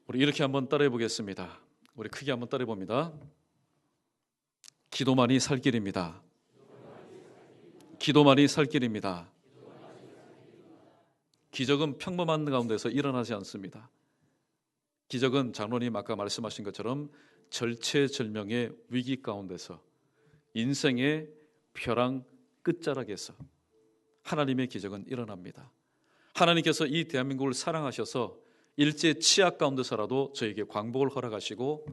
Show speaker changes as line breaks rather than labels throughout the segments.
우리 이렇게 한번 따라해 보겠습니다. 우리 크게 한번 따라해 봅니다. 기도만이 살 길입니다. 기도만이 살 길입니다. 기적은 평범한 가운데서 일어나지 않습니다. 기적은 장로님 아까 말씀하신 것처럼 절체절명의 위기 가운데서 인생의 벼랑 끝자락에서 하나님의 기적은 일어납니다. 하나님께서 이 대한민국을 사랑하셔서 일제 치약 가운데서라도 저에게 광복을 허락하시고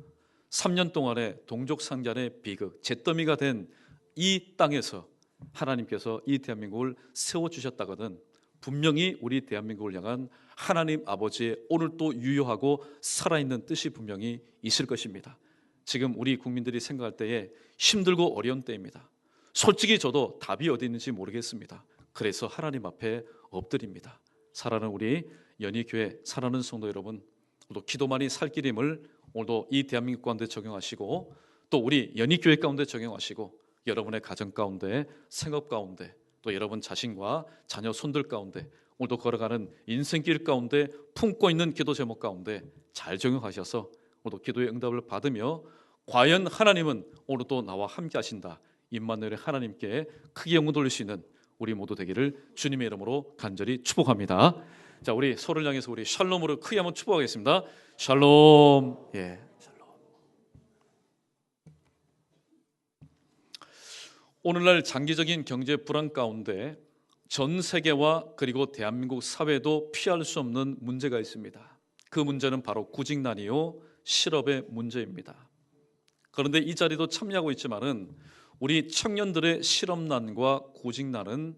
3년 동안의 동족상잔의 비극, 잿더미가 된 이 땅에서 하나님께서 이 대한민국을 세워주셨다거든 분명히 우리 대한민국을 향한 하나님 아버지의 오늘 또 유효하고 살아있는 뜻이 분명히 있을 것입니다. 지금 우리 국민들이 생각할 때에 힘들고 어려운 때입니다. 솔직히 저도 답이 어디 있는지 모르겠습니다. 그래서 하나님 앞에 엎드립니다. 사랑하는 우리 연희교회 사랑하는 성도 여러분, 오늘도 기도만이 살 길임을 오늘도 이 대한민국 가운데 적용하시고 또 우리 연희교회 가운데 적용하시고 여러분의 가정 가운데, 생업 가운데, 또 여러분 자신과 자녀 손들 가운데 오늘도 걸어가는 인생길 가운데 품고 있는 기도 제목 가운데 잘 적용하셔서 오늘도 기도의 응답을 받으며 과연 하나님은 오늘도 나와 함께 하신다, 임마누엘의 하나님께 크게 영광 돌릴 수 있는 우리 모두 되기를 주님의 이름으로 간절히 축복합니다. 자, 우리 서로를 향해서 우리 샬롬으로 크게 한번 축복하겠습니다. 샬롬. 예. 오늘날 장기적인 경제 불안 가운데 전 세계와 그리고 대한민국 사회도 피할 수 없는 문제가 있습니다. 그 문제는 바로 구직난이요 실업의 문제입니다. 그런데 이 자리도 참여하고 있지만은 우리 청년들의 실업난과 구직난은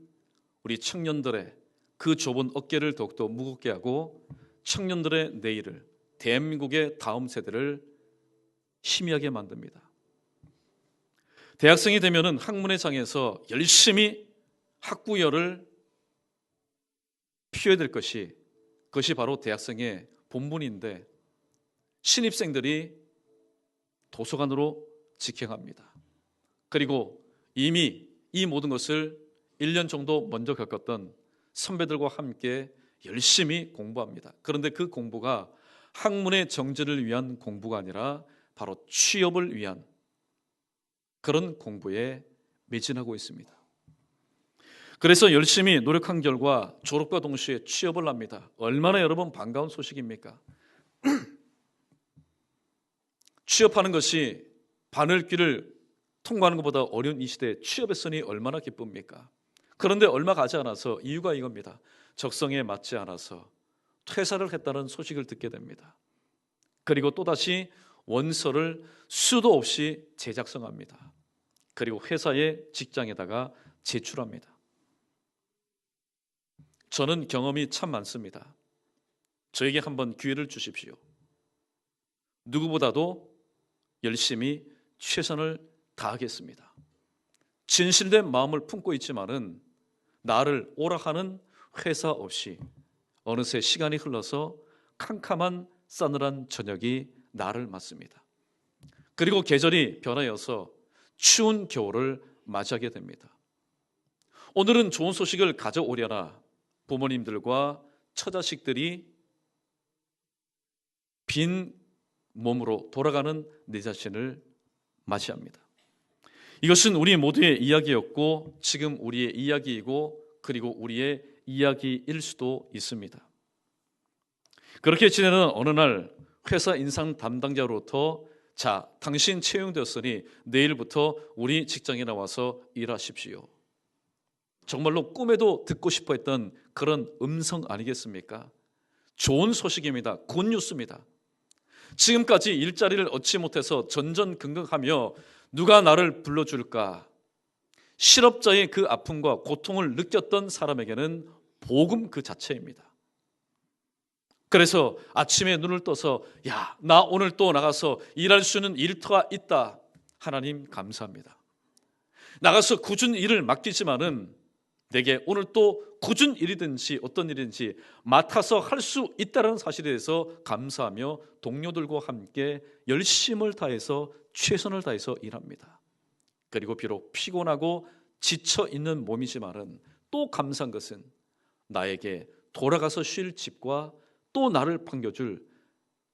우리 청년들의 그 좁은 어깨를 더욱더 무겁게 하고 청년들의 내일을, 대한민국의 다음 세대를 희미하게 만듭니다. 대학생이 되면은 학문의 장에서 열심히 학구열을 피워야 될 그것이 바로 대학생의 본분인데 신입생들이 도서관으로 직행합니다. 그리고 이미 이 모든 것을 1년 정도 먼저 겪었던 선배들과 함께 열심히 공부합니다. 그런데 그 공부가 학문의 정제를 위한 공부가 아니라 바로 취업을 위한 그런 공부에 매진하고 있습니다. 그래서 열심히 노력한 결과 졸업과 동시에 취업을 합니다. 얼마나 여러분 반가운 소식입니까? 취업하는 것이 바늘길을 통과하는 것보다 어려운 이 시대에 취업했으니 얼마나 기쁩니까? 그런데 얼마 가지 않아서 이유가 이겁니다. 적성에 맞지 않아서 퇴사를 했다는 소식을 듣게 됩니다. 그리고 또다시 원서를 수도 없이 재작성합니다. 그리고 회사의 직장에다가 제출합니다. 저는 경험이 참 많습니다. 저에게 한번 기회를 주십시오. 누구보다도 열심히 최선을 다하겠습니다. 진실된 마음을 품고 있지만은 나를 오락하는 회사 없이 어느새 시간이 흘러서 캄캄한 싸늘한 저녁이 나를 맞습니다. 그리고 계절이 변하여서 추운 겨울을 맞이하게 됩니다. 오늘은 좋은 소식을 가져오려나 부모님들과 처자식들이 빈 몸으로 돌아가는 내 자신을 맞이합니다. 이것은 우리 모두의 이야기였고 지금 우리의 이야기이고 그리고 우리의 이야기일 수도 있습니다. 그렇게 지내는 어느 날 회사 인상 담당자로부터 자, 당신 채용되었으니 내일부터 우리 직장에 나와서 일하십시오. 정말로 꿈에도 듣고 싶어 했던 그런 음성 아니겠습니까? 좋은 소식입니다. 굿뉴스입니다. 지금까지 일자리를 얻지 못해서 전전긍긍하며 누가 나를 불러줄까? 실업자의 그 아픔과 고통을 느꼈던 사람에게는 복음 그 자체입니다. 그래서 아침에 눈을 떠서 야, 나 오늘 또 나가서 일할 수 있는 일터가 있다. 하나님 감사합니다. 나가서 굳은 일을 맡기지만은 내게 오늘 또 굳은 일이든지 어떤 일인지 맡아서 할 수 있다는 사실에 대해서 감사하며 동료들과 함께 열심을 다해서 최선을 다해서 일합니다. 그리고 비록 피곤하고 지쳐 있는 몸이지만은 또 감사한 것은 나에게 돌아가서 쉴 집과 또 나를 반겨줄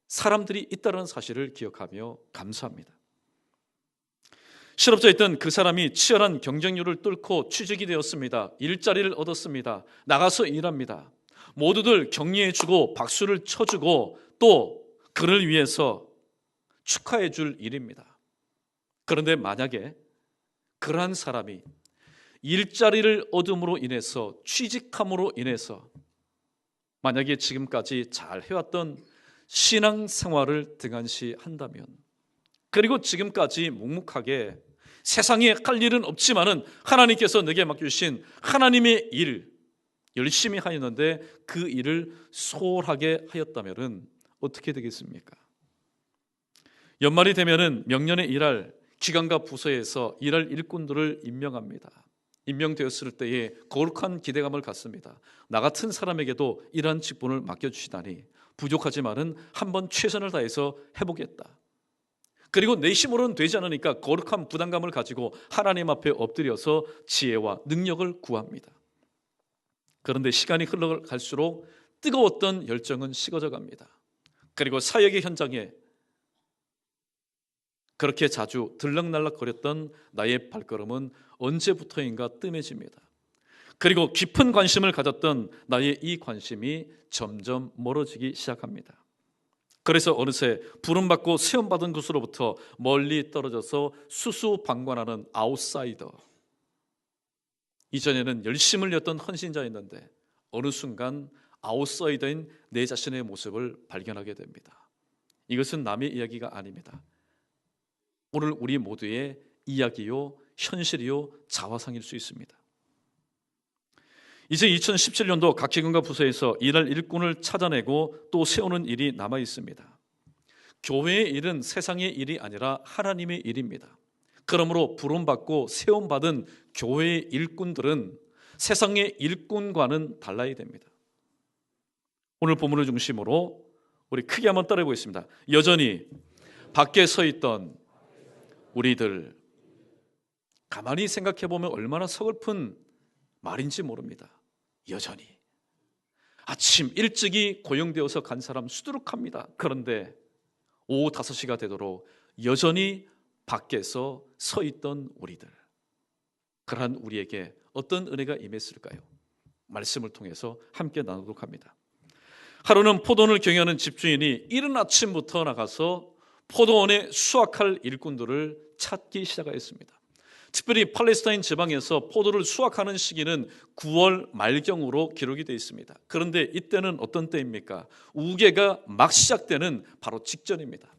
사람들이 있다는 사실을 기억하며 감사합니다. 실업자에 있던 그 사람이 치열한 경쟁률을 뚫고 취직이 되었습니다. 일자리를 얻었습니다. 나가서 일합니다. 모두들 격려해주고 박수를 쳐주고 또 그를 위해서 축하해줄 일입니다. 그런데 만약에 그러한 사람이 일자리를 얻음으로 인해서, 취직함으로 인해서 만약에 지금까지 잘 해왔던 신앙생활을 등한시한다면, 그리고 지금까지 묵묵하게 세상에 할 일은 없지만은 하나님께서 내게 맡겨주신 하나님의 일 열심히 하였는데 그 일을 소홀하게 하였다면 어떻게 되겠습니까? 연말이 되면은 명년에 일할 기관과 부서에서 일할 일꾼들을 임명합니다. 임명되었을 때에 거룩한 기대감을 갖습니다. 나 같은 사람에게도 이러한 직분을 맡겨주시다니 부족하지만은 한번 최선을 다해서 해보겠다. 그리고 내 힘으로는 되지 않으니까 거룩한 부담감을 가지고 하나님 앞에 엎드려서 지혜와 능력을 구합니다. 그런데 시간이 흘러갈수록 뜨거웠던 열정은 식어져 갑니다. 그리고 사역의 현장에 그렇게 자주 들락날락거렸던 나의 발걸음은 언제부터인가 뜸해집니다. 그리고 깊은 관심을 가졌던 나의 이 관심이 점점 멀어지기 시작합니다. 그래서 어느새 부름받고 세움받은 곳으로부터 멀리 떨어져서 수수방관하는 아웃사이더. 이전에는 열심을 냈던 헌신자였는데 어느 순간 아웃사이더인 내 자신의 모습을 발견하게 됩니다. 이것은 남의 이야기가 아닙니다. 오늘 우리 모두의 이야기요, 현실이요, 자화상일 수 있습니다. 이제 2017년도 각 기관과 부서에서 일할 일꾼을 찾아내고 또 세우는 일이 남아 있습니다. 교회의 일은 세상의 일이 아니라 하나님의 일입니다. 그러므로 부름받고 세움받은 교회의 일꾼들은 세상의 일꾼과는 달라야 됩니다. 오늘 본문을 중심으로 우리 크게 한번 따라해 보겠습니다. 여전히 밖에 서 있던 우리들, 가만히 생각해 보면 얼마나 서글픈 말인지 모릅니다. 여전히 아침 일찍이 고용되어서 간 사람 수두룩합니다. 그런데 오후 5시가 되도록 여전히 밖에서 서 있던 우리들, 그러한 우리에게 어떤 은혜가 임했을까요? 말씀을 통해서 함께 나누도록 합니다. 하루는 포도원을 경영하는 집주인이 이른 아침부터 나가서 포도원에 수확할 일꾼들을 찾기 시작하였습니다. 특별히 팔레스타인 지방에서 포도를 수확하는 시기는 9월 말경으로 기록이 되어 있습니다. 그런데 이때는 어떤 때입니까? 우개가 막 시작되는 바로 직전입니다.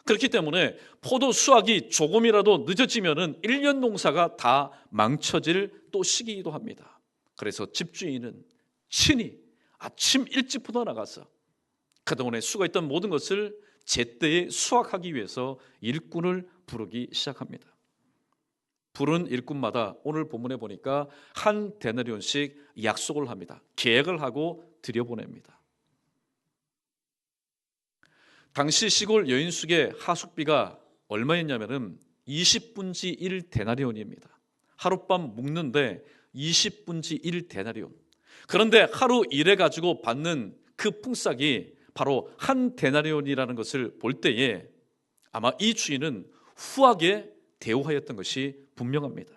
그렇기 때문에 포도 수확이 조금이라도 늦어지면은 1년 농사가 다 망쳐질 또 시기이기도 합니다. 그래서 집주인은 친히 아침 일찍부터 나가서 그동안에 수고했던 모든 것을 제때에 수확하기 위해서 일꾼을 부르기 시작합니다. 부른 일꾼마다 오늘 본문에 보니까 한 데나리온씩 약속을 합니다. 계약을 하고 들여보냅니다. 당시 시골 여인숙의 하숙비가 얼마였냐면은 20분지 1 데나리온입니다. 하룻밤 묵는데 20분지 1 데나리온. 그런데 하루 일해가지고 받는 그 풍싹이 바로 한 데나리온이라는 것을 볼 때에 아마 이 주인은 후하게 대우하였던 것이 분명합니다.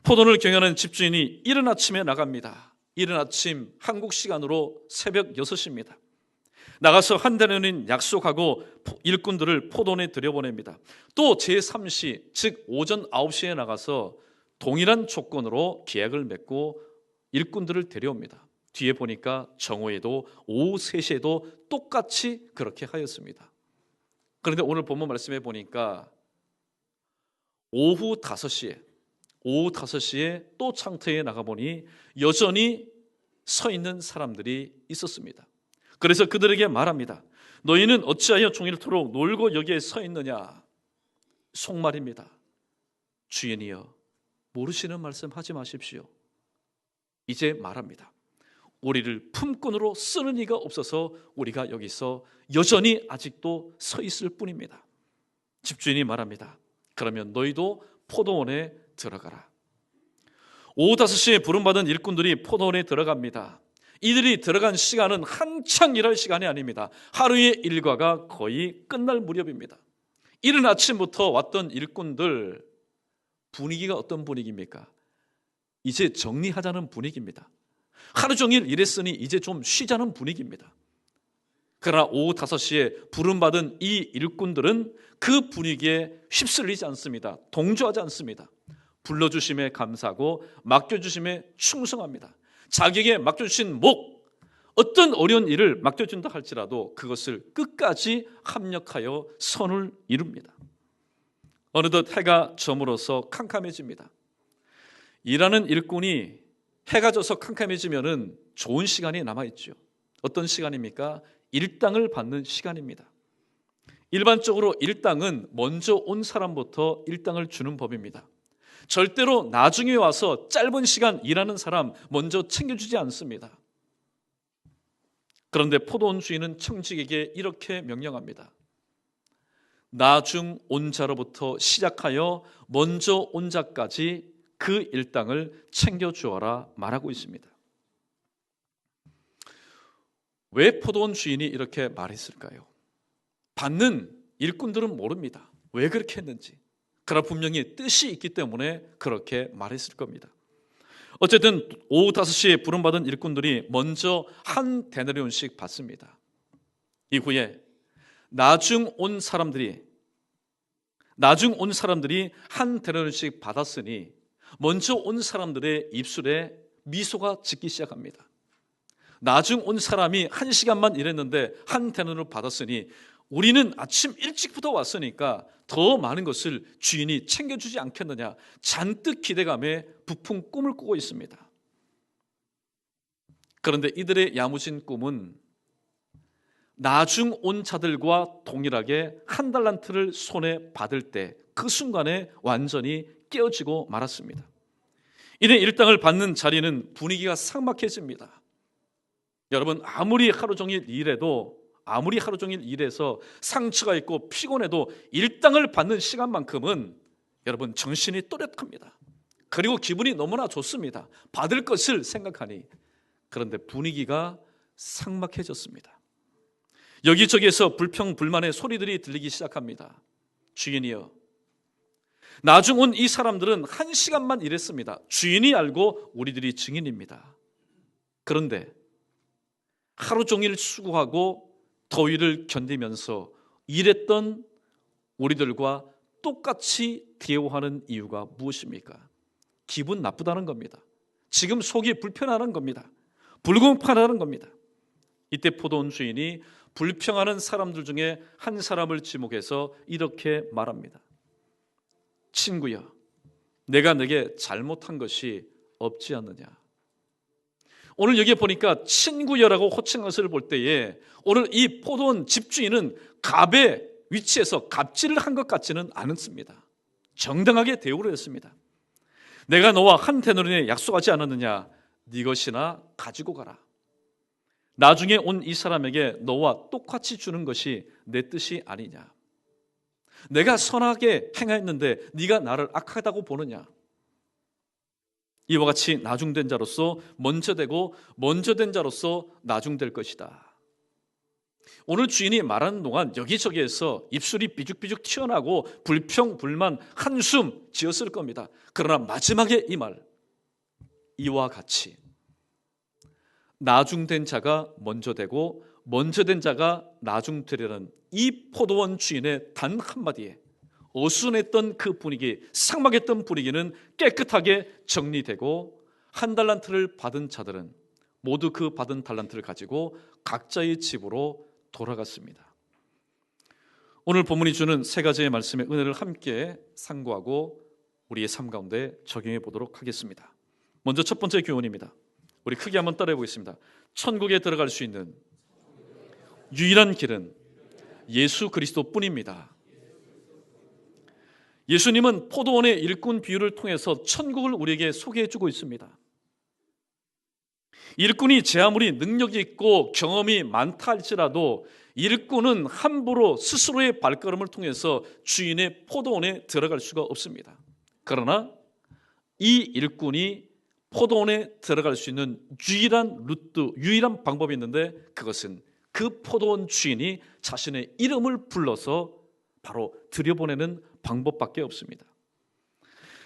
포도원을 경영하는 집주인이 이른 아침에 나갑니다. 이른 아침 한국 시간으로 새벽 6시입니다. 나가서 한 데나리온 약속하고 일꾼들을 포도원에 들여보냅니다. 또 제3시, 즉 오전 9시에 나가서 동일한 조건으로 계약을 맺고 일꾼들을 데려옵니다. 뒤에 보니까 정오에도 오후 3시에도 똑같이 그렇게 하였습니다. 그런데 오늘 본문 말씀해 보니까 오후 5시에 또 창터에 나가보니 여전히 서 있는 사람들이 있었습니다. 그래서 그들에게 말합니다. 너희는 어찌하여 종일토록 놀고 여기에 서 있느냐? 속말입니다. 주인이여, 모르시는 말씀 하지 마십시오. 이제 말합니다. 우리를 품꾼으로 쓰는 이가 없어서 우리가 여기서 여전히 아직도 서 있을 뿐입니다. 집주인이 말합니다. 그러면 너희도 포도원에 들어가라. 오후 5시에 부름받은 일꾼들이 포도원에 들어갑니다. 이들이 들어간 시간은 한창 일할 시간이 아닙니다. 하루의 일과가 거의 끝날 무렵입니다. 이른 아침부터 왔던 일꾼들, 분위기가 어떤 분위기입니까? 이제 정리하자는 분위기입니다. 하루 종일 일했으니 이제 좀 쉬자는 분위기입니다. 그러나 오후 5시에 부름받은 이 일꾼들은 그 분위기에 휩쓸리지 않습니다. 동조하지 않습니다. 불러주심에 감사하고 맡겨주심에 충성합니다. 자기에게 맡겨주신 목, 어떤 어려운 일을 맡겨준다 할지라도 그것을 끝까지 합력하여 선을 이룹니다. 어느덧 해가 저물어서 캄캄해집니다. 일하는 일꾼이 해가 져서 캄캄해지면은 좋은 시간이 남아있죠. 어떤 시간입니까? 일당을 받는 시간입니다. 일반적으로 일당은 먼저 온 사람부터 일당을 주는 법입니다. 절대로 나중에 와서 짧은 시간 일하는 사람 먼저 챙겨주지 않습니다. 그런데 포도원 주인은 청직에게 이렇게 명령합니다. 나중 온 자로부터 시작하여 먼저 온 자까지 그 일당을 챙겨주어라 말하고 있습니다. 왜 포도원 주인이 이렇게 말했을까요? 받는 일꾼들은 모릅니다. 왜 그렇게 했는지. 그러나 분명히 뜻이 있기 때문에 그렇게 말했을 겁니다. 어쨌든 오후 5시에 부름받은 일꾼들이 먼저 한 데나리온씩 받습니다. 이후에 나중 온 사람들이 한 데나리온씩 받았으니 먼저 온 사람들의 입술에 미소가 짓기 시작합니다. 나중 온 사람이 1시간만 일했는데 한 데나리온을 받았으니 우리는 아침 일찍부터 왔으니까 더 많은 것을 주인이 챙겨주지 않겠느냐, 잔뜩 기대감에 부푼 꿈을 꾸고 있습니다. 그런데 이들의 야무진 꿈은 나중 온 자들과 동일하게 한 달란트를 손에 받을 때 그 순간에 완전히 깨어지고 말았습니다. 이내 일당을 받는 자리는 분위기가 삭막해집니다. 여러분, 아무리 하루 종일 일해서 상처가 있고 피곤해도 일당을 받는 시간만큼은 여러분 정신이 또렷합니다. 그리고 기분이 너무나 좋습니다. 받을 것을 생각하니. 그런데 분위기가 삭막해졌습니다. 여기저기에서 불평불만의 소리들이 들리기 시작합니다. 주인이여, 나중 온 이 사람들은 1시간만 일했습니다. 주인이 알고 우리들이 증인입니다. 그런데 하루 종일 수고하고 더위를 견디면서 일했던 우리들과 똑같이 대우하는 이유가 무엇입니까? 기분 나쁘다는 겁니다. 지금 속이 불편하는 겁니다. 불공평하다는 겁니다. 이때 포도원 주인이 불평하는 사람들 중에 한 사람을 지목해서 이렇게 말합니다. 친구야, 내가 네게 잘못한 것이 없지 않느냐. 오늘 여기에 보니까 친구여라고 호칭한 것을 볼 때에 오늘 이 포도원 집주인은 갑의 위치에서 갑질을 한 것 같지는 않습니다. 정당하게 대우를 했습니다. 내가 너와 한 데나리온에 약속하지 않았느냐? 네 것이나 가지고 가라. 나중에 온 이 사람에게 너와 똑같이 주는 것이 내 뜻이 아니냐? 내가 선하게 행하였는데 네가 나를 악하다고 보느냐? 이와 같이 나중된 자로서 먼저 되고 먼저 된 자로서 나중될 것이다. 오늘 주인이 말하는 동안 여기저기에서 입술이 삐죽삐죽 튀어나오고 불평, 불만, 한숨 지었을 겁니다. 그러나 마지막에 이 말, 이와 같이 나중된 자가 먼저 되고 먼저 된 자가 나중되려는 이 포도원 주인의 단 한마디에 어수선했던 그 분위기, 삭막했던 분위기는 깨끗하게 정리되고 한 달란트를 받은 자들은 모두 그 받은 달란트를 가지고 각자의 집으로 돌아갔습니다. 오늘 본문이 주는 세 가지의 말씀의 은혜를 함께 상고하고 우리의 삶 가운데 적용해 보도록 하겠습니다. 먼저 첫 번째 교훈입니다. 우리 크게 한번 따라해 보겠습니다. 천국에 들어갈 수 있는 유일한 길은 예수 그리스도뿐입니다. 예수님은 포도원의 일꾼 비유를 통해서 천국을 우리에게 소개해 주고 있습니다. 일꾼이 제 아무리 능력이 있고 경험이 많다 할지라도 일꾼은 함부로 스스로의 발걸음을 통해서 주인의 포도원에 들어갈 수가 없습니다. 그러나 이 일꾼이 포도원에 들어갈 수 있는 유일한 루트, 유일한 방법이 있는데 그것은 그 포도원 주인이 자신의 이름을 불러서 바로 들여보내는 방법밖에 없습니다.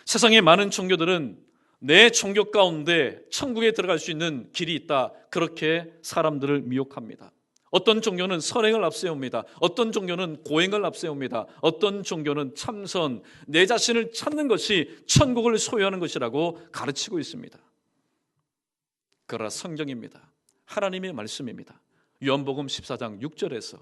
세상의 많은 종교들은 내 종교 가운데 천국에 들어갈 수 있는 길이 있다, 그렇게 사람들을 미혹합니다. 어떤 종교는 선행을 앞세웁니다. 어떤 종교는 고행을 앞세웁니다. 어떤 종교는 참선, 내 자신을 찾는 것이 천국을 소유하는 것이라고 가르치고 있습니다. 그러나 성경입니다. 하나님의 말씀입니다. 요한복음 14장 6절에서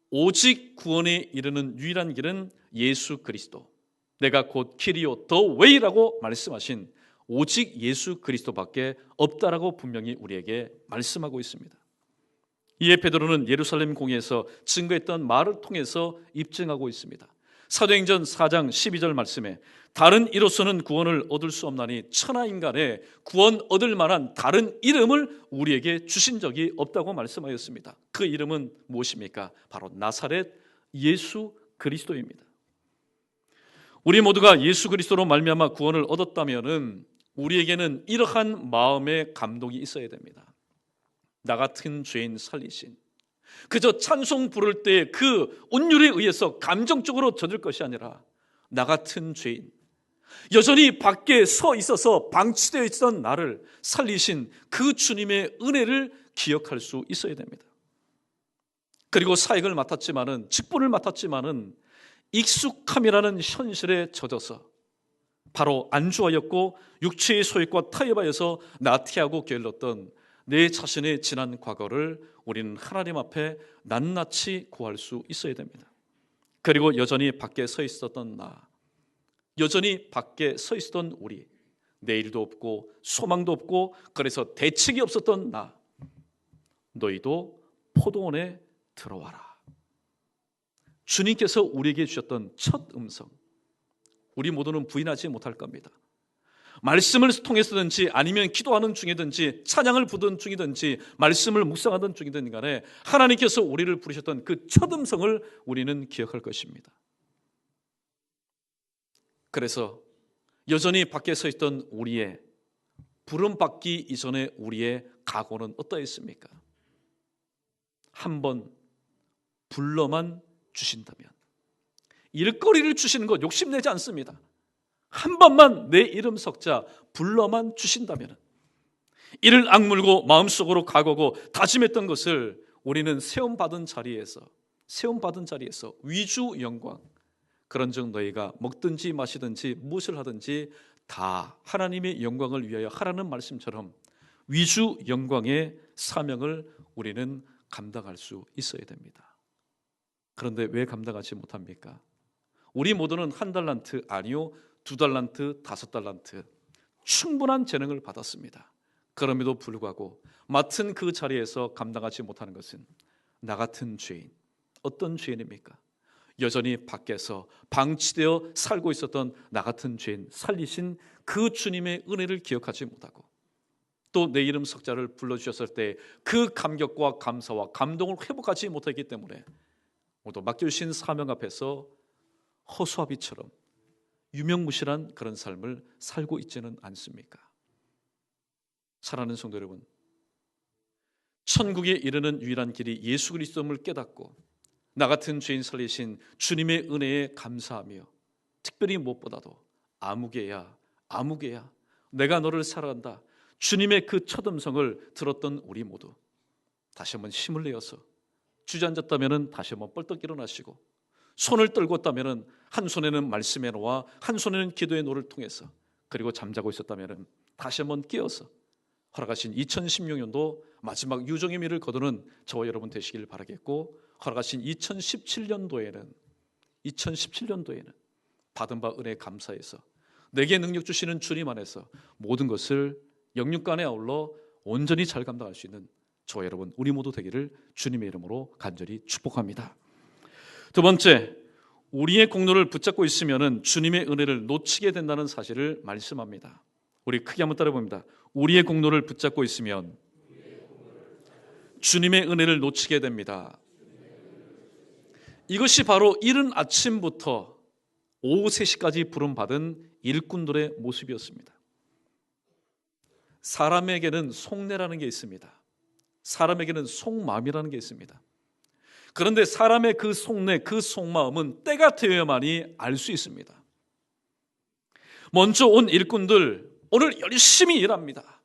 오직 구원에 이르는 유일한 길은 예수 그리스도, 내가 곧 길이요 더 웨이라고 말씀하신 오직 예수 그리스도밖에 없다라고 분명히 우리에게 말씀하고 있습니다. 이에 베드로는 예루살렘 공회에서 증거했던 말을 통해서 입증하고 있습니다. 사도행전 4장 12절 말씀에 다른 이로서는 구원을 얻을 수 없나니 천하 인간에 구원 얻을 만한 다른 이름을 우리에게 주신 적이 없다고 말씀하였습니다. 그 이름은 무엇입니까? 바로 나사렛 예수 그리스도입니다. 우리 모두가 예수 그리스도로 말미암아 구원을 얻었다면은 우리에게는 이러한 마음의 감동이 있어야 됩니다. 나 같은 죄인 살리신, 그저 찬송 부를 때 그 온율에 의해서 감정적으로 젖을 것이 아니라 나 같은 죄인, 여전히 밖에 서 있어서 방치되어 있던 나를 살리신 그 주님의 은혜를 기억할 수 있어야 됩니다. 그리고 사역을 맡았지만은, 직분을 맡았지만은 익숙함이라는 현실에 젖어서 바로 안주하였고 육체의 소욕과 타협하여서 나태하고 게을렀던 내 자신의 지난 과거를 우리는 하나님 앞에 낱낱이 구할 수 있어야 됩니다. 그리고 여전히 밖에 서 있었던 나, 여전히 밖에 서 있었던 우리, 내일도 없고 소망도 없고 그래서 대책이 없었던 나, 너희도 포도원에 들어와라. 주님께서 우리에게 주셨던 첫 음성, 우리 모두는 부인하지 못할 겁니다. 말씀을 통해서든지 아니면 기도하는 중이든지 찬양을 부르던 중이든지 말씀을 묵상하던 중이든 간에 하나님께서 우리를 부르셨던 그 첫 음성을 우리는 기억할 것입니다. 그래서 여전히 밖에 서 있던 우리의 부름받기 이전에 우리의 각오는 어떠했습니까? 한번 불러만 주신다면, 일거리를 주시는 것 욕심내지 않습니다. 한 번만 내 이름 석자 불러만 주신다면, 이를 악물고 마음속으로 각오고 다짐했던 것을 우리는 세움받은 자리에서 위주 영광, 그런즉 너희가 먹든지 마시든지 무엇을 하든지 다 하나님의 영광을 위하여 하라는 말씀처럼 위주 영광의 사명을 우리는 감당할 수 있어야 됩니다. 그런데 왜 감당하지 못합니까? 우리 모두는 1달란트 아니요 2달란트, 5달란트 충분한 재능을 받았습니다. 그럼에도 불구하고 맡은 그 자리에서 감당하지 못하는 것은 나 같은 죄인, 어떤 죄인입니까? 여전히 밖에서 방치되어 살고 있었던 나 같은 죄인 살리신 그 주님의 은혜를 기억하지 못하고 또 내 이름 석자를 불러주셨을 때 그 감격과 감사와 감동을 회복하지 못하기 때문에 모두 맡겨주신 사명 앞에서 허수아비처럼 유명무실한 그런 삶을 살고 있지는 않습니까? 사랑하는 성도 여러분, 천국에 이르는 유일한 길이 예수 그리스도임을 깨닫고 나 같은 죄인 살리신 주님의 은혜에 감사하며 특별히 무엇보다도 아무개야 내가 너를 사랑한다, 주님의 그 첫 음성을 들었던 우리 모두 다시 한번 힘을 내어서 주저앉았다면 다시 한번 뻘떡 일어나시고, 손을 떨고 있다면 한 손에는 말씀의 노와 한 손에는 기도의 노를 통해서, 그리고 잠자고 있었다면 다시 한번 깨어서 허락하신 2016년도 마지막 유종의 미를 거두는 저와 여러분 되시길 바라겠고, 허락하신 2017년도에는 받은 바 은혜 감사해서 내게 능력 주시는 주님 안에서 모든 것을 영육간에 아울러 온전히 잘 감당할 수 있는 저와 여러분 우리 모두 되기를 주님의 이름으로 간절히 축복합니다. 두 번째, 우리의 공로를 붙잡고 있으면 주님의 은혜를 놓치게 된다는 사실을 말씀합니다. 우리 크게 한번 따라 봅니다. 우리의 공로를 붙잡고 있으면 주님의 은혜를 놓치게 됩니다. 이것이 바로 이른 아침부터 오후 3시까지 부름받은 일꾼들의 모습이었습니다. 사람에게는 속내라는 게 있습니다. 사람에게는 속마음이라는 게 있습니다. 그런데 사람의 그 속내, 그 속마음은 때가 되어야만이 알 수 있습니다. 먼저 온 일꾼들 오늘 열심히 일합니다.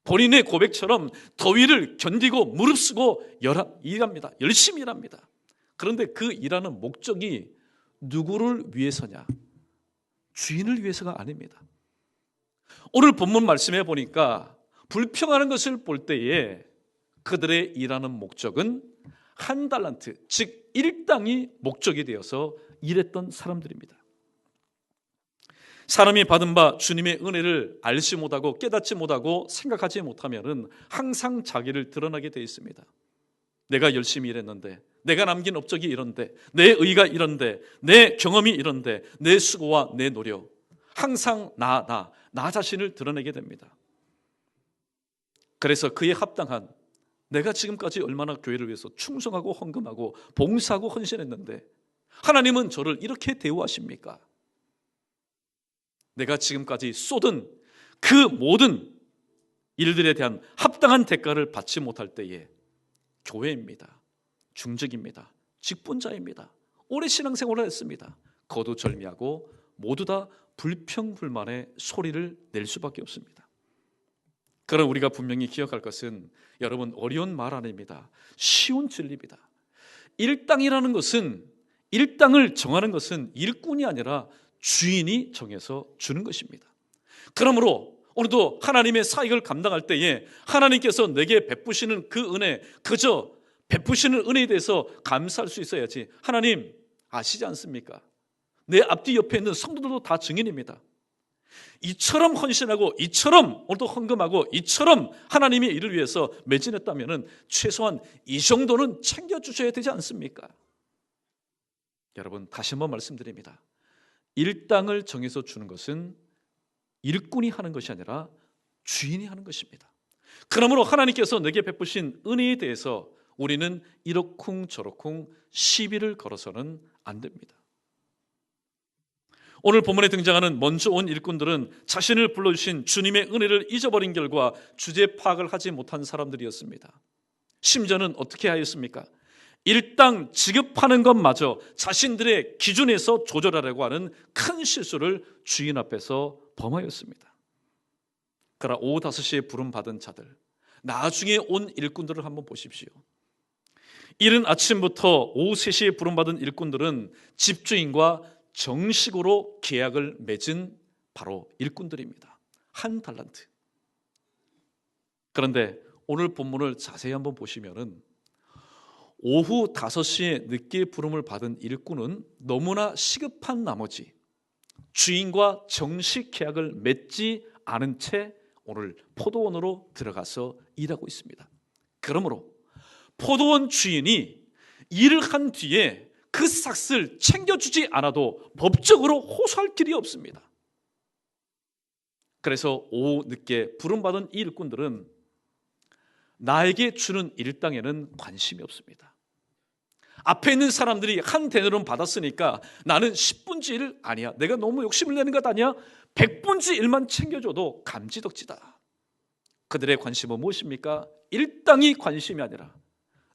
본인의 고백처럼 더위를 견디고 무릅쓰고 일합니다. 열심히 일합니다. 그런데 그 일하는 목적이 누구를 위해서냐? 주인을 위해서가 아닙니다. 오늘 본문 말씀해 보니까 불평하는 것을 볼 때에 그들의 일하는 목적은 한 달란트, 즉 일당이 목적이 되어서 일했던 사람들입니다. 사람이 받은 바 주님의 은혜를 알지 못하고 깨닫지 못하고 생각하지 못하면은 항상 자기를 드러나게 되어 있습니다. 내가 열심히 일했는데, 내가 남긴 업적이 이런데, 내 의가 이런데, 내 경험이 이런데, 내 수고와 내 노력, 항상 나 자신을 드러내게 됩니다. 그래서 그에 합당한, 내가 지금까지 얼마나 교회를 위해서 충성하고 헌금하고 봉사하고 헌신했는데 하나님은 저를 이렇게 대우하십니까? 내가 지금까지 쏟은 그 모든 일들에 대한 합당한 대가를 받지 못할 때에 교회입니다, 중직입니다, 직분자입니다, 오래 신앙생활을 했습니다, 거두절미하고 모두 다 불평불만의 소리를 낼 수밖에 없습니다. 그러나 우리가 분명히 기억할 것은 여러분, 어려운 말 아닙니다. 쉬운 진리입니다. 일당이라는 것은, 일당을 정하는 것은 일꾼이 아니라 주인이 정해서 주는 것입니다. 그러므로 오늘도 하나님의 사역을 감당할 때에 하나님께서 내게 베푸시는 그 은혜, 그저 베푸시는 은혜에 대해서 감사할 수 있어야지. 하나님 아시지 않습니까? 내 앞뒤 옆에 있는 성도들도 다 증인입니다. 이처럼 헌신하고 이처럼 오늘도 헌금하고 이처럼 하나님의 일을 위해서 매진했다면 최소한 이 정도는 챙겨주셔야 되지 않습니까? 여러분, 다시 한번 말씀드립니다. 일당을 정해서 주는 것은 일꾼이 하는 것이 아니라 주인이 하는 것입니다. 그러므로 하나님께서 내게 베푸신 은혜에 대해서 우리는 이러쿵저러쿵 시비를 걸어서는 안 됩니다. 오늘 본문에 등장하는 먼저 온 일꾼들은 자신을 불러주신 주님의 은혜를 잊어버린 결과 주제 파악을 하지 못한 사람들이었습니다. 심지어는 어떻게 하였습니까? 일당 지급하는 것마저 자신들의 기준에서 조절하려고 하는 큰 실수를 주인 앞에서 범하였습니다. 그러나 오후 5시에 부름받은 자들, 나중에 온 일꾼들을 한번 보십시오. 이른 아침부터 오후 3시에 부름받은 일꾼들은 집주인과 정식으로 계약을 맺은 바로 일꾼들입니다. 한 달란트. 그런데 오늘 본문을 자세히 한번 보시면은 오후 5시에 늦게 부름을 받은 일꾼은 너무나 시급한 나머지 주인과 정식 계약을 맺지 않은 채 오늘 포도원으로 들어가서 일하고 있습니다. 그러므로 포도원 주인이 일을 한 뒤에 그 삭스를 챙겨주지 않아도 법적으로 호소할 길이 없습니다. 그래서 오후 늦게 부름받은 이 일꾼들은 나에게 주는 일당에는 관심이 없습니다. 앞에 있는 사람들이 한 데나리온 받았으니까 나는 10분지 1 아니야, 내가 너무 욕심을 내는 것 아니야, 100분지 1만 챙겨줘도 감지덕지다. 그들의 관심은 무엇입니까? 일당이 관심이 아니라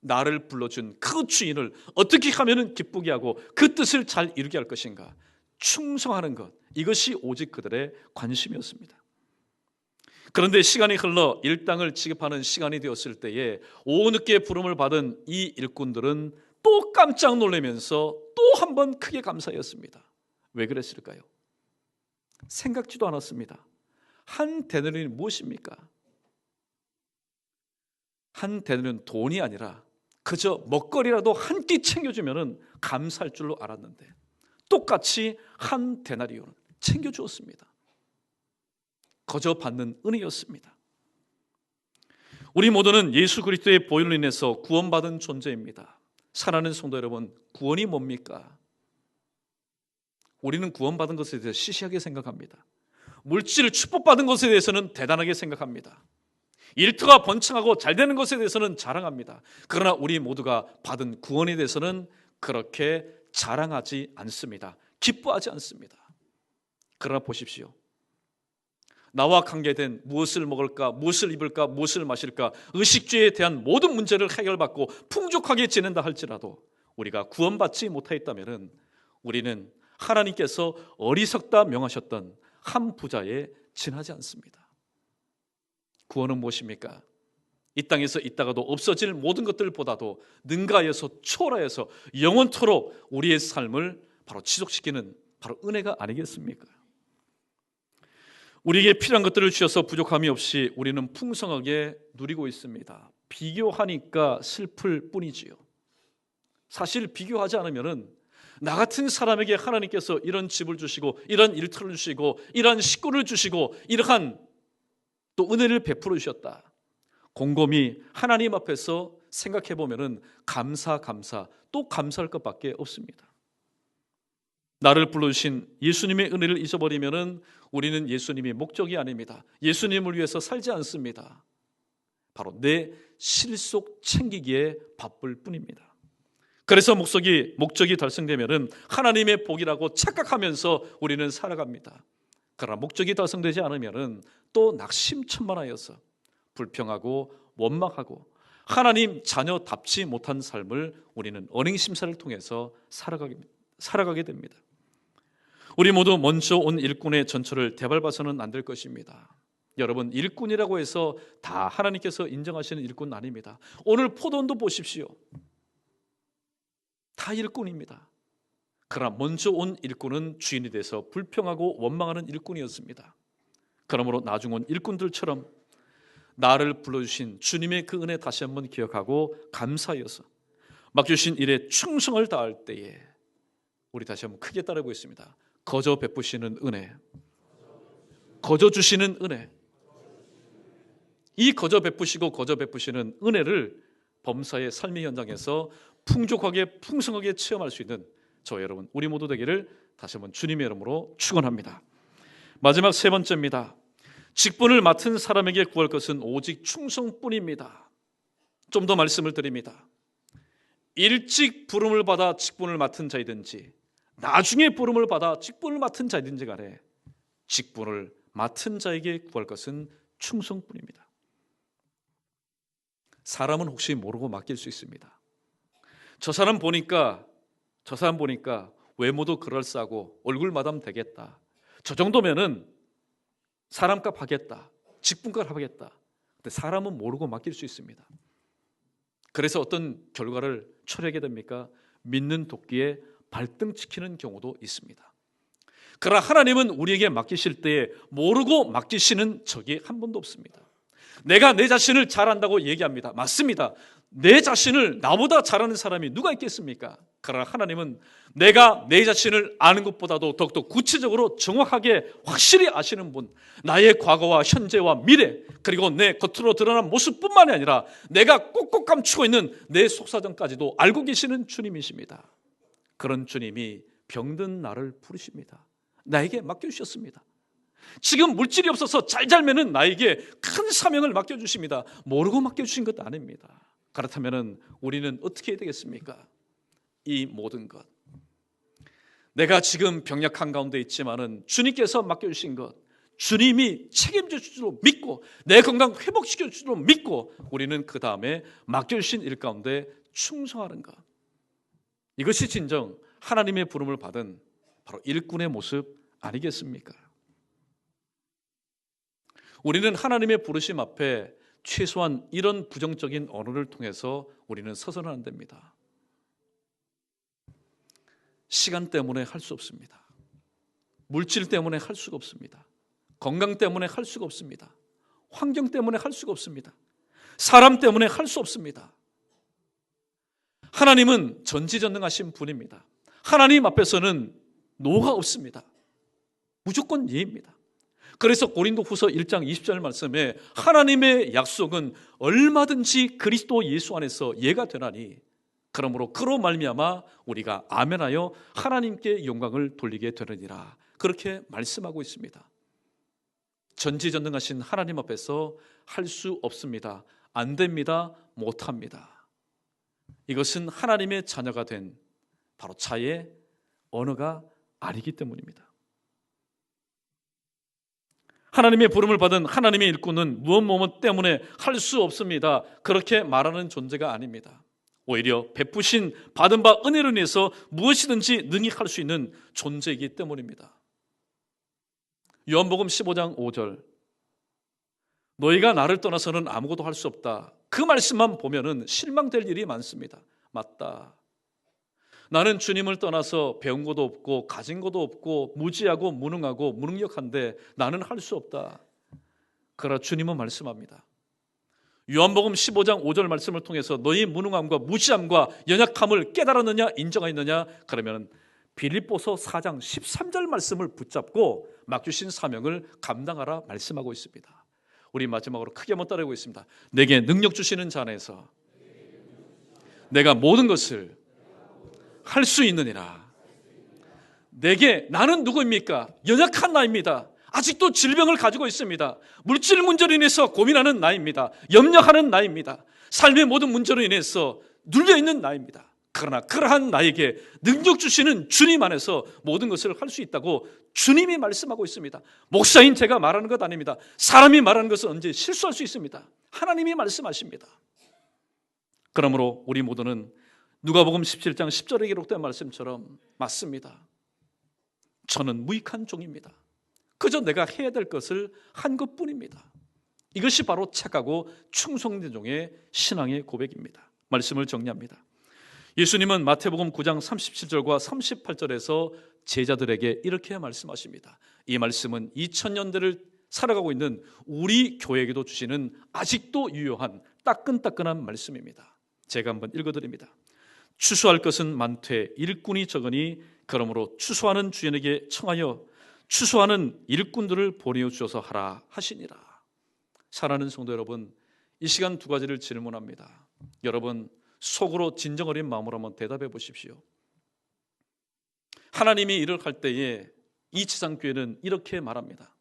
나를 불러준 그 주인을 어떻게 하면 기쁘게 하고 그 뜻을 잘 이루게 할 것인가, 충성하는 것, 이것이 오직 그들의 관심이었습니다. 그런데 시간이 흘러 일당을 지급하는 시간이 되었을 때에 오후 늦게 부름을 받은 이 일꾼들은 또 깜짝 놀라면서 또 한 번 크게 감사했습니다. 왜 그랬을까요? 생각지도 않았습니다. 한 데나리온이 무엇입니까? 한 데나리온은 돈이 아니라 그저 먹거리라도 한 끼 챙겨주면 감사할 줄로 알았는데 똑같이 한 데나리온을 챙겨주었습니다. 거저 받는 은혜였습니다. 우리 모두는 예수 그리스도의 보혈로 인해서 구원받은 존재입니다. 사랑하는 성도 여러분, 구원이 뭡니까? 우리는 구원받은 것에 대해서 시시하게 생각합니다. 물질을 축복받은 것에 대해서는 대단하게 생각합니다. 일터가 번창하고 잘 되는 것에 대해서는 자랑합니다. 그러나 우리 모두가 받은 구원에 대해서는 그렇게 자랑하지 않습니다. 기뻐하지 않습니다. 그러나 보십시오. 나와 관계된 무엇을 먹을까, 무엇을 입을까, 무엇을 마실까, 의식주에 대한 모든 문제를 해결받고 풍족하게 지낸다 할지라도 우리가 구원받지 못하였다면 우리는 하나님께서 어리석다 명하셨던 한 부자에 지나지 않습니다. 구원은 무엇입니까? 이 땅에서 있다가도 없어질 모든 것들보다도 능가하여서 초월하여서 영원토록 우리의 삶을 바로 지속시키는 바로 은혜가 아니겠습니까? 우리에게 필요한 것들을 주셔서 부족함이 없이 우리는 풍성하게 누리고 있습니다. 비교하니까 슬플 뿐이지요. 사실 비교하지 않으면은 나 같은 사람에게 하나님께서 이런 집을 주시고 이런 일터를 주시고 이러한 식구를 주시고 이러한 또 은혜를 베풀어 주셨다. 곰곰이 하나님 앞에서 생각해 보면은 감사 또 감사할 것밖에 없습니다. 나를 불러주신 예수님의 은혜를 잊어버리면은 우리는 예수님이 목적이 아닙니다. 예수님을 위해서 살지 않습니다. 바로 내 실속 챙기기에 바쁠 뿐입니다. 그래서 목적이 달성되면은 하나님의 복이라고 착각하면서 우리는 살아갑니다. 그러나 목적이 달성되지 않으면은 또 낙심천만하여서 불평하고 원망하고 하나님 자녀답지 못한 삶을 우리는 언행심사를 통해서 살아가게 됩니다. 우리 모두 먼저 온 일꾼의 전철을 되밟아서는 안 될 것입니다. 여러분, 일꾼이라고 해서 다 하나님께서 인정하시는 일꾼은 아닙니다. 오늘 포도원도 보십시오. 다 일꾼입니다. 그러나 먼저 온 일꾼은 주인에 대해서 불평하고 원망하는 일꾼이었습니다. 그러므로 나중 온 일꾼들처럼 나를 불러주신 주님의 그 은혜 다시 한번 기억하고 감사하여서 맡겨주신 일에 충성을 다할 때에 우리 다시 한번 크게 따르고 있습니다. 거저 베푸시는 은혜, 거저 주시는 은혜, 이 거저 베푸시고 거저 베푸시는 은혜를 범사의 삶의 현장에서 풍족하게 풍성하게 체험할 수 있는 저 여러분 우리 모두 되기를 다시 한번 주님의 이름으로 축원합니다. 마지막 세 번째입니다. 직분을 맡은 사람에게 구할 것은 오직 충성뿐입니다. 좀 더 말씀을 드립니다. 일찍 부름을 받아 직분을 맡은 자이든지 나중에 부름을 받아 직분을 맡은 자이든지 간에 직분을 맡은 자에게 구할 것은 충성뿐입니다. 사람은 혹시 모르고 맡길 수 있습니다. 저 사람 보니까 외모도 그럴싸하고 얼굴마담 되겠다. 저 정도면은 사람값 하겠다. 직분값 하겠다. 근데 사람은 모르고 맡길 수 있습니다. 그래서 어떤 결과를 초래하게 됩니까? 믿는 도끼에 발등 찍히는 경우도 있습니다. 그러나 하나님은 우리에게 맡기실 때에 모르고 맡기시는 적이 한 번도 없습니다. 내가 내 자신을 잘한다고 얘기합니다. 맞습니다. 내 자신을 나보다 잘하는 사람이 누가 있겠습니까? 그러나 하나님은 내가 내 자신을 아는 것보다도 더욱더 구체적으로 정확하게 확실히 아시는 분, 나의 과거와 현재와 미래, 그리고 내 겉으로 드러난 모습뿐만이 아니라 내가 꼭꼭 감추고 있는 내 속사정까지도 알고 계시는 주님이십니다. 그런 주님이 병든 나를 부르십니다. 나에게 맡겨주셨습니다. 지금 물질이 없어서 잘 살면은 나에게 큰 사명을 맡겨주십니다. 모르고 맡겨주신 것도 아닙니다. 그렇다면 우리는 어떻게 해야 되겠습니까? 이 모든 것, 내가 지금 병약 한가운데 있지만은 주님께서 맡겨주신 것, 주님이 책임져 주시도록 믿고 내 건강 회복시켜 주시도록 믿고 우리는 그 다음에 맡겨주신 일 가운데 충성하는 것, 이것이 진정 하나님의 부름을 받은 바로 일꾼의 모습 아니겠습니까? 우리는 하나님의 부르심 앞에 최소한 이런 부정적인 언어를 통해서 우리는 서서는 안 됩니다. 시간 때문에 할 수 없습니다. 물질 때문에 할 수가 없습니다. 건강 때문에 할 수가 없습니다. 환경 때문에 할 수가 없습니다. 사람 때문에 할 수 없습니다. 하나님은 전지전능하신 분입니다. 하나님 앞에서는 노가 없습니다. 무조건 예입니다. 그래서 고린도후서 1장 20절 말씀에 하나님의 약속은 얼마든지 그리스도 예수 안에서 예가 되나니 그러므로 그로 말미암아 우리가 아멘하여 하나님께 영광을 돌리게 되느니라, 그렇게 말씀하고 있습니다. 전지전능하신 하나님 앞에서 할 수 없습니다. 안 됩니다. 못합니다. 이것은 하나님의 자녀가 된 바로 자의 언어가 아니기 때문입니다. 하나님의 부름을 받은 하나님의 일꾼은 무엇 때문에 할 수 없습니다. 그렇게 말하는 존재가 아닙니다. 오히려 베푸신 받은 바 은혜로 인해서 무엇이든지 능히 할 수 있는 존재이기 때문입니다. 요한복음 15장 5절, 너희가 나를 떠나서는 아무것도 할 수 없다. 그 말씀만 보면은 실망될 일이 많습니다. 맞다. 나는 주님을 떠나서 배운 것도 없고 가진 것도 없고 무지하고 무능하고 무능력한데 나는 할 수 없다. 그러나 주님은 말씀합니다. 요한복음 15장 5절 말씀을 통해서 너희 무능함과 무지함과 연약함을 깨달았느냐 인정하였느냐? 그러면 빌립보서 4장 13절 말씀을 붙잡고 맡기신 사명을 감당하라 말씀하고 있습니다. 우리 마지막으로 크게 한번 따르고 있습니다. 내게 능력 주시는 자 안에서 내가 모든 것을 할 수 있느니라. 나는 누구입니까? 연약한 나입니다. 아직도 질병을 가지고 있습니다. 물질 문제로 인해서 고민하는 나입니다. 염려하는 나입니다. 삶의 모든 문제로 인해서 눌려있는 나입니다. 그러나 그러한 나에게 능력 주시는 주님 안에서 모든 것을 할 수 있다고 주님이 말씀하고 있습니다. 목사인 제가 말하는 것 아닙니다. 사람이 말하는 것은 언제 실수할 수 있습니다. 하나님이 말씀하십니다. 그러므로 우리 모두는 누가복음 17장 10절에 기록된 말씀처럼 맞습니다. 저는 무익한 종입니다. 그저 내가 해야 될 것을 한 것뿐입니다. 이것이 바로 착하고 충성된 종의 신앙의 고백입니다. 말씀을 정리합니다. 예수님은 마태복음 9장 37절과 38절에서 제자들에게 이렇게 말씀하십니다. 이 말씀은 2000년대를 살아가고 있는 우리 교회에게도 주시는 아직도 유효한 따끈따끈한 말씀입니다. 제가 한번 읽어드립니다. 추수할 것은 많되 일꾼이 적으니 그러므로 추수하는 주인에게 청하여 추수하는 일꾼들을 보내어 주셔서 하라 하시니라. 사랑하는 성도 여러분, 이 시간 두 가지를 질문합니다. 여러분 속으로 진정 어린 마음으로 한번 대답해 보십시오. 하나님이 일을 할 때에 이 지상교회는 이렇게 말합니다.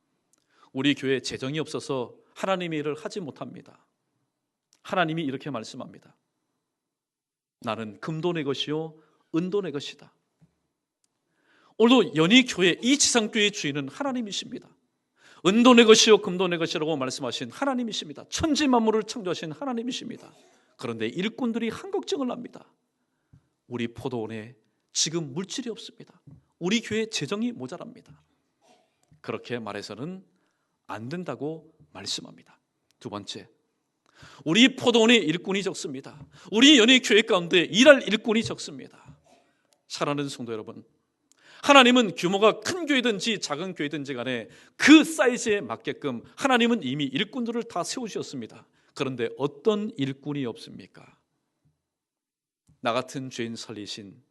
우리 교회에 재정이 없어서 하나님의 일을 하지 못합니다. 하나님이 이렇게 말씀합니다. 나는 금도 내 것이요 은도 내 것이다. 오늘도 연희교회 이 지상교회의 주인은 하나님이십니다. 은도 내 것이요 금도 내 것이라고 말씀하신 하나님이십니다. 천지 만물을 창조하신 하나님이십니다. 그런데 일꾼들이 한 걱정을 합니다. 우리 포도원에 지금 물질이 없습니다. 우리 교회 재정이 모자랍니다. 그렇게 말해서는 안 된다고 말씀합니다. 두 번째, 우리 포도원에 일꾼이 적습니다. 우리 연희교회 가운데 일할 일꾼이 적습니다. 사랑하는 성도 여러분, 하나님은 규모가 큰 교회든지 작은 교회든지 간에 그 사이즈에 맞게끔 하나님은 이미 일꾼들을 다 세우셨습니다. 그런데 어떤 일꾼이 없습니까? 나 같은 죄인 살리신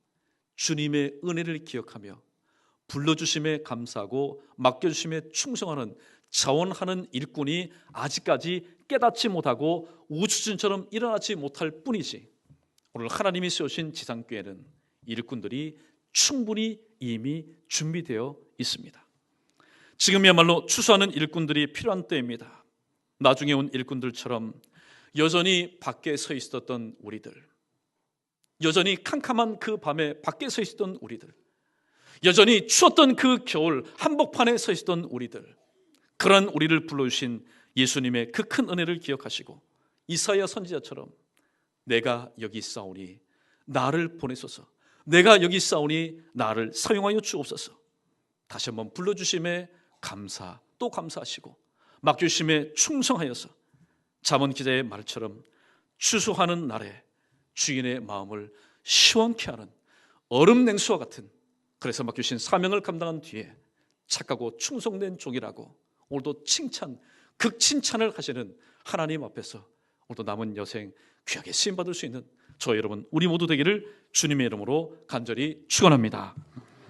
주님의 은혜를 기억하며 불러주심에 감사하고 맡겨주심에 충성하는 자원하는 일꾼이 아직까지 깨닫지 못하고 우주선처럼 일어나지 못할 뿐이지, 오늘 하나님이 세우신 지상교회는 일꾼들이 충분히 이미 준비되어 있습니다. 지금이야말로 추수하는 일꾼들이 필요한 때입니다. 나중에 온 일꾼들처럼 여전히 밖에 서 있었던 우리들, 여전히 캄캄한 그 밤에 밖에 서 있었던 우리들, 여전히 추웠던 그 겨울 한복판에 서 있었던 우리들, 그런 우리를 불러주신 예수님의 그 큰 은혜를 기억하시고 이사야 선지자처럼 내가 여기 있사오니 나를 보내소서, 내가 여기 있사오니 나를 사용하여 주옵소서, 다시 한번 불러주심에 감사 또 감사하시고 맡겨주심에 충성하여서 잠언 기자의 말처럼 추수하는 날에 주인의 마음을 시원케 하는 얼음 냉수와 같은, 그래서 맡겨주신 사명을 감당한 뒤에 착하고 충성된 종이라고 오늘도 칭찬, 극칭찬을 하시는 하나님 앞에서 오늘도 남은 여생 귀하게 쓰임받을 수 있는 저 여러분 우리 모두 되기를 주님의 이름으로 간절히 축원합니다.